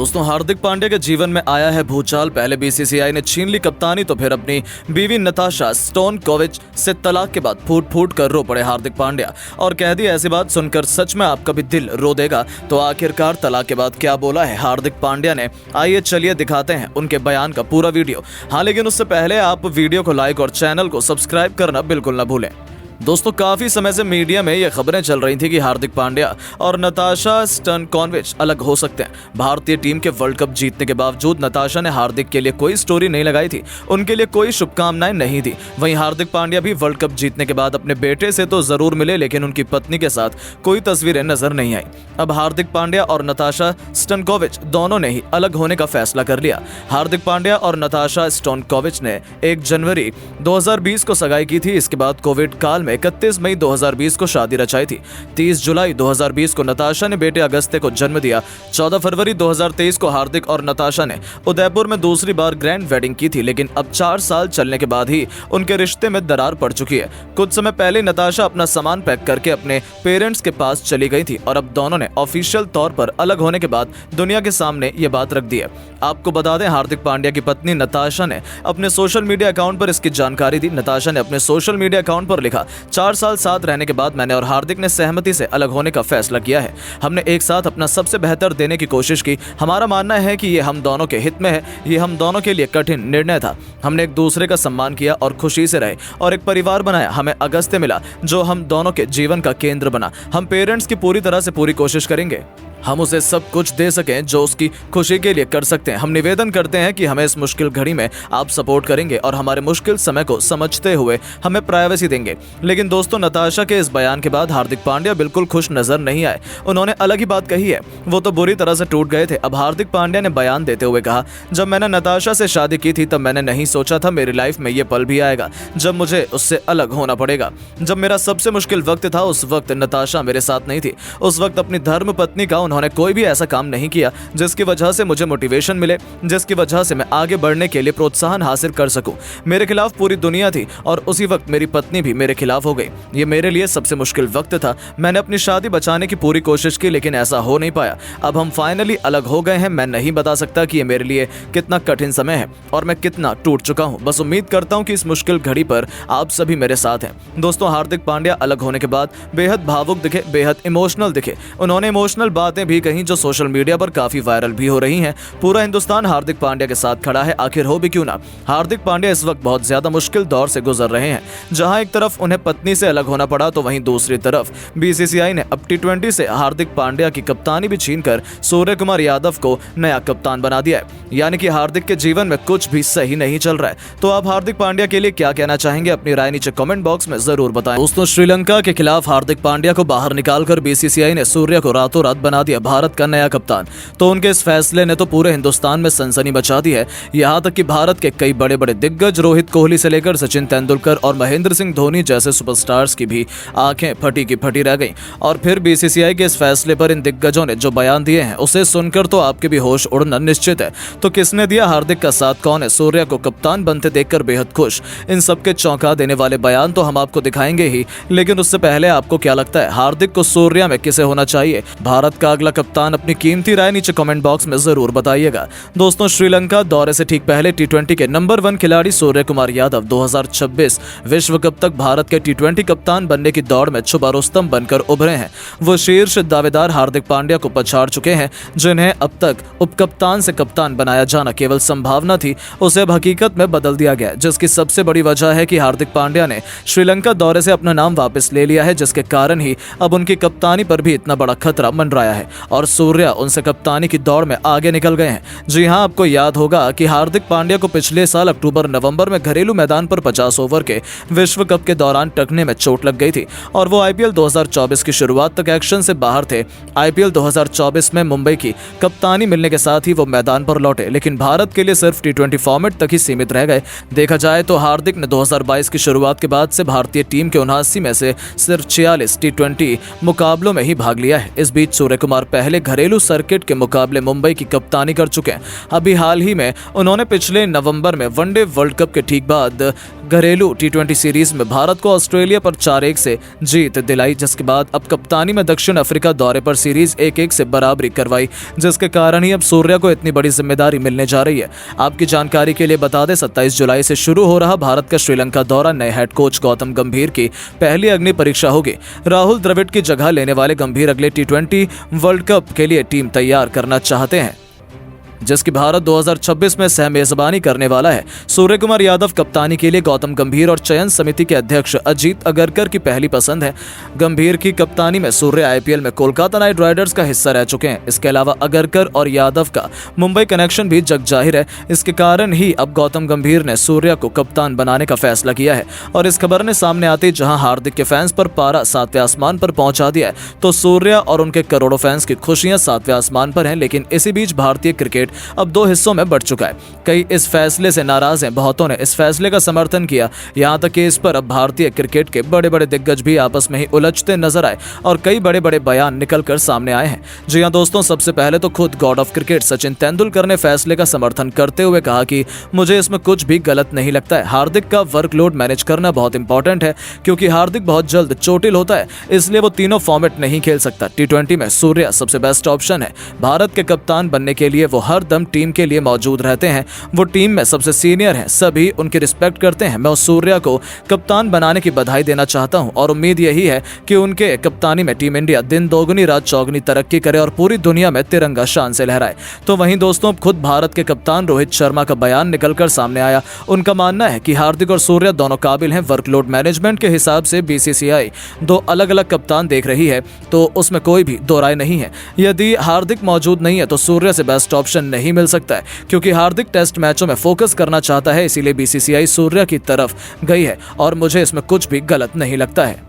दोस्तों, हार्दिक पांड्या के जीवन में आया है भूचाल। पहले बीसीसीआई ने छीन ली कप्तानी तो फिर अपनी बीवी नताशा स्टोनकोविच से तलाक के बाद फूट फूट कर रो पड़े हार्दिक पांड्या और कह दी ऐसी बात सुनकर सच में आपका भी दिल रो देगा। तो आखिरकार तलाक के बाद क्या बोला है हार्दिक पांड्या ने, आइए चलिए दिखाते हैं उनके बयान का पूरा वीडियो। हाँ, लेकिन उससे पहले आप वीडियो को लाइक और चैनल को सब्सक्राइब करना बिल्कुल न भूलें। दोस्तों, काफी समय से मीडिया में ये खबरें चल रही थी कि हार्दिक पांड्या और नताशा स्टोनकोविच अलग हो सकते हैं। भारतीय टीम के वर्ल्ड कप जीतने के बावजूद नताशा ने हार्दिक के लिए कोई स्टोरी नहीं लगाई थी, उनके लिए कोई शुभकामनाएं नहीं थी। वहीं हार्दिक पांड्या भी वर्ल्ड कप जीतने के बाद अपने बेटे से तो जरूर मिले, लेकिन उनकी पत्नी के साथ कोई तस्वीरें नजर नहीं आई। अब हार्दिक पांड्या और नताशा स्टोनकोविच दोनों ने ही अलग होने का फैसला कर लिया। हार्दिक पांड्या और नताशा स्टोनकोविच ने 1 जनवरी 2020 को सगाई की थी। इसके बाद कोविड काल 31 मई 2020 को शादी रचाई थी। 30 जुलाई 2020 को नताशा ने बेटे अगस्त्य को जन्म दिया। 14 फरवरी 2023 को हार्दिक और नताशा ने उदयपुर में दूसरी बार ग्रैंड वेडिंग की थी, लेकिन अब 4 साल चलने के बाद ही उनके रिश्ते में दरार पड़ चुकी है। कुछ समय पहले नताशा अपना सामान पैक करके अपने पेरेंट्स के पास चली गई थी और अब दोनों ने ऑफिशियल तौर पर अलग होने के बाद दुनिया के सामने ये बात रख दी है। आपको बता दें, हार्दिक पांड्या की पत्नी नताशा ने अपने सोशल मीडिया अकाउंट पर इसकी जानकारी दी। नताशा ने अपने सोशल मीडिया अकाउंट पर लिखा, 4 साल साथ रहने के बाद मैंने और हार्दिक ने सहमति से अलग होने का फैसला किया है। हमने एक साथ अपना सबसे बेहतर देने की कोशिश की। हमारा मानना है कि ये हम दोनों के हित में है। ये हम दोनों के लिए कठिन निर्णय था। हमने एक दूसरे का सम्मान किया और खुशी से रहे और एक परिवार बनाया। हमें अगस्त्य मिला जो हम दोनों के जीवन का केंद्र बना। हम पेरेंट्स की पूरी तरह से पूरी कोशिश करेंगे हम उसे सब कुछ दे सकें जो उसकी खुशी के लिए कर सकते हैं। हम निवेदन करते हैं कि हमें इस मुश्किल घड़ी में आप सपोर्ट करेंगे और हमारे मुश्किल समय को समझते हुए हमें प्राइवेसी देंगे। लेकिन दोस्तों, नताशा के इस बयान के बाद हार्दिक पांड्या बिल्कुल खुश नजर नहीं आए। उन्होंने अलग ही बात कही है, वो तो बुरी तरह से टूट गए थे। अब हार्दिक पांड्या ने बयान देते हुए कहा, जब मैंने नताशा से शादी की थी तब मैंने नहीं सोचा था मेरी लाइफ में ये पल भी आएगा जब मुझे उससे अलग होना पड़ेगा। जब मेरा सबसे मुश्किल वक्त था उस वक्त नताशा मेरे साथ नहीं थी। उस वक्त अपनी धर्म पत्नी का उन्होंने कोई भी ऐसा काम नहीं किया जिसकी वजह से मुझे मोटिवेशन मिले, जिसकी वजह से मैं आगे बढ़ने के लिए प्रोत्साहन हासिल कर सकूं। मेरे खिलाफ पूरी दुनिया थी और उसी वक्त मेरी पत्नी भी मेरे खिलाफ हो गई। ये मेरे लिए सबसे मुश्किल वक्त था। मैंने अपनी शादी बचाने की पूरी कोशिश की, लेकिन ऐसा हो नहीं पाया। अब हम फाइनली अलग हो गए हैं। मैं नहीं बता सकता कि ये मेरे लिए कितना कठिन समय है और मैं कितना टूट चुका हूं। बस उम्मीद करता हूं कि इस मुश्किल घड़ी पर आप सभी मेरे साथ हैं। दोस्तों, हार्दिक पांड्या अलग होने के बाद बेहद भावुक दिखे, बेहद इमोशनल दिखे। उन्होंने इमोशनल बातें भी कही जो सोशल मीडिया पर काफी वायरल भी हो रही हैं। पूरा हिंदुस्तान हार्दिक पांड्या के साथ खड़ा है, आखिर हो भी क्यों ना। हार्दिक पांड्या इस वक्त बहुत ज्यादा मुश्किल दौर से गुजर रहे हैं, जहां एक तरफ उन्हें पत्नी से अलग होना पड़ा तो वहीं दूसरी तरफ बीसीसीआई ने अब T20 से हार्दिक पांड्या की कप्तानी भी छीनकर सूर्य कुमार यादव को नया कप्तान बना दिया है। यानी कि हार्दिक के जीवन में कुछ भी सही नहीं चल रहा है। तो आप हार्दिक पांड्या के लिए क्या कहना चाहेंगे, अपनी राय नीचे कमेंट बॉक्स में जरूर बताएं। दोस्तों, श्रीलंका के खिलाफ हार्दिक पांड्या को बाहर निकालकर बीसीसीआई ने सूर्य को रातों रात बना दिया भारत का नया कप्तान। तो उनके इस फैसले ने तो पूरे हिंदुस्तान में सनसनी मचा दी है। यहाँ तक कि भारत के कई बड़े बड़े दिग्गज रोहित कोहली से लेकर सचिन तेंदुलकर और महेंद्र सिंह धोनी जैसे सुपरस्टार्स की भी आंखें फटी की फटी रह गईं। और फिर बीसीसीआई के इस फैसले पर इन दिग्गजों ने जो बयान दिए हैं उसे सुनकर तो आपके भी होश उड़ना निश्चित है। तो किसने दिया हार्दिक का साथ, कौन है सूर्य को कप्तान बनते देखकर बेहद खुश, इन सबके चौंका देने वाले बयान तो हम आपको दिखाएंगे ही। लेकिन उससे पहले आपको क्या लगता है, हार्दिक को सूर्य में किसे होना चाहिए भारत का अगला कप्तान? अपनी कीमती राय नीचे कमेंट बॉक्स में जरूर बताइएगा। दोस्तों, श्रीलंका दौरे से ठीक पहले T20 के नंबर 1 खिलाड़ी सूर्य कुमार यादव 2026 विश्व कप तक भारत के T20 कप्तान बनने की दौड़ में छुपा रुस्तम बनकर उभरे हैं। वो शीर्ष दावेदार हार्दिक पांड्या को पछाड़ चुके हैं, जिन्हें अब तक उपकप्तान से कप्तान बनाया जाना केवल संभावना थी, उसे अब हकीकत में बदल दिया गया। जिसकी सबसे बड़ी वजह है कि हार्दिक पांड्या ने श्रीलंका दौरे से अपना नाम वापस ले लिया है, जिसके कारण ही अब उनकी कप्तानी पर भी इतना बड़ा खतरा मंडराया है और सूर्य उनसे कप्तानी की दौड़ में आगे निकल गए हैं। जी हां, आपको याद होगा कि हार्दिक पांड्या को पिछले साल अक्टूबर-नवंबर में घरेलू मैदान पर 50 ओवर के विश्व कप के दौरान टखने में चोट लग गई थी और वो आईपीएल 2024 की शुरुआत तक एक्शन से बाहर थे। आईपीएल 2024 में मुंबई की कप्तानी मिलने के साथ ही वो मैदान पर लौटे, लेकिन भारत के लिए सिर्फ T20 फॉर्मेट तक ही सीमित रह गए। देखा जाए तो हार्दिक ने 2022 की शुरुआत के बाद से भारतीय टीम के 79 में से सिर्फ 46 T20 मुकाबलों में ही भाग लिया है। इस बीच सूर्य कुमार पहले घरेलू सर्किट के मुकाबले मुंबई की कप्तानी कर चुके हैं। अभी हाल ही में उन्होंने पिछले नवंबर में वनडे वर्ल्ड कप के ठीक बाद घरेलू T20 सीरीज में भारत को ऑस्ट्रेलिया पर 4-1 से जीत दिलाई, जिसके बाद अब कप्तानी में दक्षिण अफ्रीका दौरे पर सीरीज 1-1 से बराबरी करवाई, जिसके कारण ही अब सूर्या को इतनी बड़ी जिम्मेदारी मिलने जा रही है। आपकी जानकारी के लिए बता दें, 27 जुलाई से शुरू हो रहा भारत का श्रीलंका दौरा नए हेड कोच गौतम गंभीर की पहली अग्नि परीक्षा होगी। राहुल द्रविड़ की जगह लेने वाले गंभीर अगले T20 वर्ल्ड कप के लिए टीम तैयार करना चाहते हैं, जिसकी भारत 2026 में सह मेजबानी करने वाला है। सूर्य कुमार यादव कप्तानी के लिए गौतम गंभीर और चयन समिति के अध्यक्ष अजीत अगरकर की पहली पसंद है। गंभीर की कप्तानी में सूर्य IPL में कोलकाता नाइट राइडर्स का हिस्सा रह चुके हैं। इसके अलावा अगरकर और यादव का मुंबई कनेक्शन भी जग जाहिर है। इसके कारण ही अब गौतम गंभीर ने सूर्या को कप्तान बनाने का फैसला किया है। और इस खबर ने सामने आते जहां हार्दिक के फैंस पर पारा 7वें आसमान पर पहुंचा दिया है, तो सूर्या और उनके करोड़ों फैंस की खुशियां 7वें आसमान पर हैं। लेकिन इसी बीच भारतीय क्रिकेट अब 2 हिस्सों में बढ़ चुका है। कई इस फैसले से नाराज हैं, बहुतों ने इस फैसले का समर्थन किया, यहां तक कि इस पर अब भारतीय क्रिकेट के बड़े बड़े दिग्गज भी आपस में ही उलझते नजर आए और कई बड़े बड़े बयान निकलकर सामने आए हैं। जी हां दोस्तों, सबसे पहले तो खुद God of cricket Sachin Tendulkar ने फैसले का समर्थन करते हुए कहा कि मुझे इसमें कुछ भी गलत नहीं लगता है। हार्दिक का वर्कलोड मैनेज करना बहुत इंपॉर्टेंट है, क्योंकि हार्दिक बहुत जल्द चोटिल होता है, इसलिए वो तीनों फॉर्मेट नहीं खेल सकता। T20 में सूर्या सबसे बेस्ट ऑप्शन है। भारत के कप्तान बनने के लिए वो हर दम टीम के लिए मौजूद रहते हैं। वो टीम में सबसे सीनियर हैं, सभी उनकी रिस्पेक्ट करते हैं। मैं उस सूर्या को कप्तान बनाने की बधाई देना चाहता हूं और उम्मीद यही है कि उनके कप्तानी में टीम इंडिया दिन दोगुनी रात चौगुनी तरक्की करे और पूरी दुनिया में तिरंगा शान से लहराए। तो वहीं दोस्तों, खुद भारत के कप्तान रोहित शर्मा का बयान निकलकर सामने आया। उनका मानना है कि हार्दिक और सूर्या दोनों काबिल हैं। वर्कलोड मैनेजमेंट के हिसाब से BCCI 2 अलग अलग कप्तान देख रही है, तो उसमें कोई भी दो राय नहीं है। यदि हार्दिक मौजूद नहीं है तो सूर्या से बेस्ट ऑप्शन नहीं मिल सकता है, क्योंकि हार्दिक टेस्ट मैचों में फोकस करना चाहता है, इसीलिए BCCI सूर्या की तरफ गई है और मुझे इसमें कुछ भी गलत नहीं लगता है,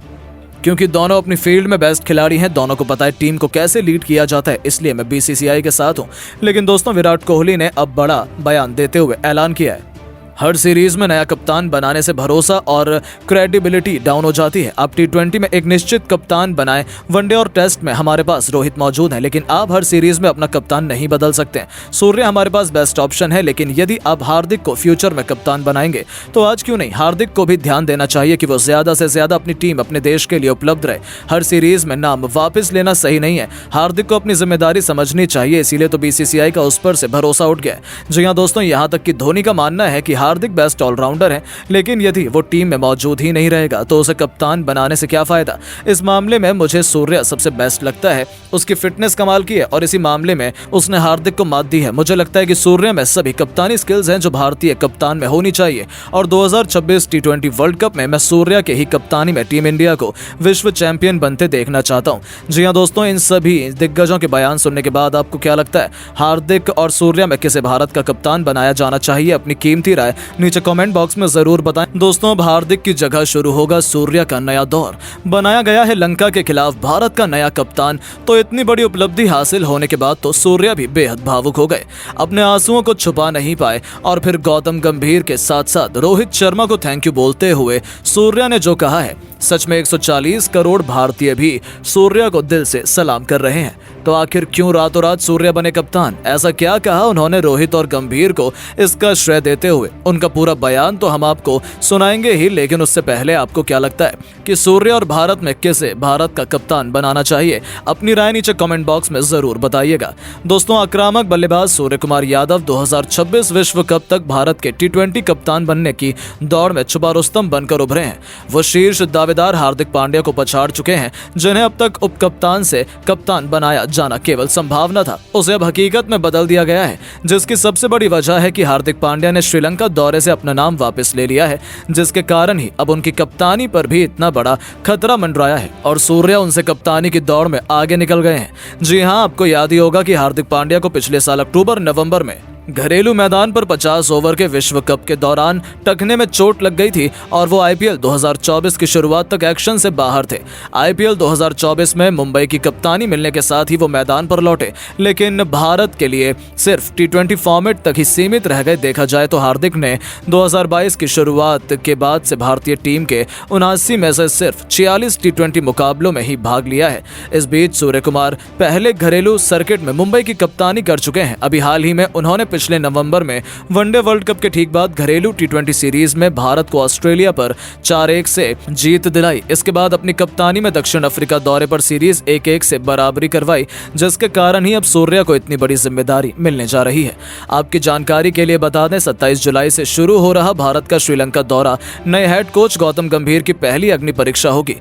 क्योंकि दोनों अपनी फील्ड में बेस्ट खिलाड़ी हैं। दोनों को पता है टीम को कैसे लीड किया जाता है, इसलिए मैं BCCI के साथ हूं। लेकिन दोस्तों, विराट कोहली ने अब बड़ा बयान देते हुए ऐलान किया है, हर सीरीज में नया कप्तान बनाने से भरोसा और क्रेडिबिलिटी डाउन हो जाती है। आप T20 में एक निश्चित कप्तान बनाएं, वनडे और टेस्ट में हमारे पास रोहित मौजूद है, लेकिन आप हर सीरीज में अपना कप्तान नहीं बदल सकते हैं। सूर्य हमारे पास बेस्ट ऑप्शन है, लेकिन यदि आप हार्दिक को फ्यूचर में कप्तान बनाएंगे तो आज क्यों नहीं हार्दिक को भी ध्यान देना चाहिए कि वो ज्यादा से ज्यादा अपनी टीम अपने देश के लिए उपलब्ध रहे। हर सीरीज में नाम वापस लेना सही नहीं है। हार्दिक को अपनी जिम्मेदारी समझनी चाहिए, इसीलिए तो BCCI का उस पर से भरोसा उठ गया। जी हाँ दोस्तों, यहाँ तक कि धोनी का मानना है कि हार्दिक बेस्ट ऑलराउंडर है, लेकिन यदि वो टीम में मौजूद ही नहीं रहेगा तो उसे कप्तान बनाने से क्या फायदा। इस मामले में मुझे सूर्या सबसे बेस्ट लगता है। उसकी फिटनेस कमाल की है और इसी मामले में उसने हार्दिक को मात दी है। मुझे लगता है कि सूर्या में सभी कप्तानी स्किल्स हैं जो भारतीय कप्तान में होनी चाहिए और 2026 T20 वर्ल्ड कप में मैं सूर्या के ही कप्तानी में टीम इंडिया को विश्व चैंपियन बनते देखना चाहता हूँ। जी हाँ दोस्तों, इन सभी दिग्गजों के बयान सुनने के बाद आपको क्या लगता है, हार्दिक और सूर्या में किसे भारत का कप्तान बनाया जाना चाहिए? अपनी कीमती राय नीचे कमेंट बॉक्स में जरूर बताएं। दोस्तों, अब हार्दिक की जगह शुरू होगा सूर्या का नया दौर। बनाया गया है लंका के खिलाफ भारत का नया कप्तान। तो इतनी बड़ी उपलब्धि हासिल होने के बाद तो सूर्या भी बेहद भावुक हो गए, अपने आंसुओं को छुपा नहीं पाए और फिर गौतम गंभीर के साथ साथ रोहित शर्मा को थैंक यू बोलते हुए सूर्या ने जो कहा है, सच में 140 करोड़ भारतीय भी सूर्या को दिल से सलाम कर रहे हैं। तो आखिर क्यों रातों रात सूर्या बने कप्तान? ऐसा क्या कहा उन्होंने रोहित और गंभीर को? इसका श्रेय देते हुए उनका पूरा बयान तो हम आपको सुनाएंगे ही, लेकिन उससे पहले आपको क्या लगता है कि सूर्या और भारत में किसे भारत का कप्तान बनाना चाहिए? अपनी राय नीचे कमेंट बॉक्स में जरूर बताइएगा। दोस्तों, आक्रामक बल्लेबाज सूर्य कुमार यादव 2026 विश्व कप तक भारत के T20 कप्तान बनने की दौड़ में छुपा रुस्तम बनकर उभरे हैं। वो शीर्ष दावेदार हार्दिक पांड्या को पछाड़ चुके हैं, जिन्हें अब तक उप कप्तान से कप्तान बनाया जाना केवल संभावना था, उसे अब हकीकत में बदल दिया गया है, जिसकी सबसे बड़ी वजह है कि हार्दिक पांड्या ने श्रीलंका दौरे से अपना नाम वापस ले लिया है, जिसके कारण ही अब उनकी कप्तानी पर भी इतना बड़ा खतरा मंडराया है और सूर्या उनसे कप्तानी की दौड़ में आगे निकल गए हैं। जी हां, आपको याद ही होगा कि हार्दिक पांड्या को पिछले साल अक्टूबर-नवंबर में घरेलू मैदान पर 50 ओवर के विश्व कप के दौरान टखने में चोट लग गई थी और वो IPL 2024 की शुरुआत तक एक्शन से बाहर थे। IPL 2024 में मुंबई की कप्तानी मिलने के साथ ही वो मैदान पर लौटे, लेकिन भारत के लिए सिर्फ T20 फॉर्मेट तक ही सीमित रह गए। देखा जाए तो हार्दिक ने 2022 की शुरुआत के बाद से भारतीय टीम के 79 में से सिर्फ 46 T20 मुकाबलों में ही भाग लिया है। इस बीच सूर्य कुमार पहले घरेलू सर्किट में मुंबई की कप्तानी कर चुके हैं। अभी हाल ही में उन्होंने पिछले नवंबर में वनडे वर्ल्ड कप के ठीक बाद घरेलू टी20 सीरीज में भारत को ऑस्ट्रेलिया पर 4-1 से जीत दिलाई। इसके बाद अपनी कप्तानी में दक्षिण अफ्रीका दौरे पर सीरीज 1-1 से बराबरी करवाई, जिसके कारण ही अब सूर्या को इतनी बड़ी जिम्मेदारी मिलने जा रही है। आपकी जानकारी के लिए बता दें, 27 जुलाई से शुरू हो रहा भारत का श्रीलंका दौरा नए हेड कोच गौतम गंभीर की पहली अग्नि परीक्षा होगी।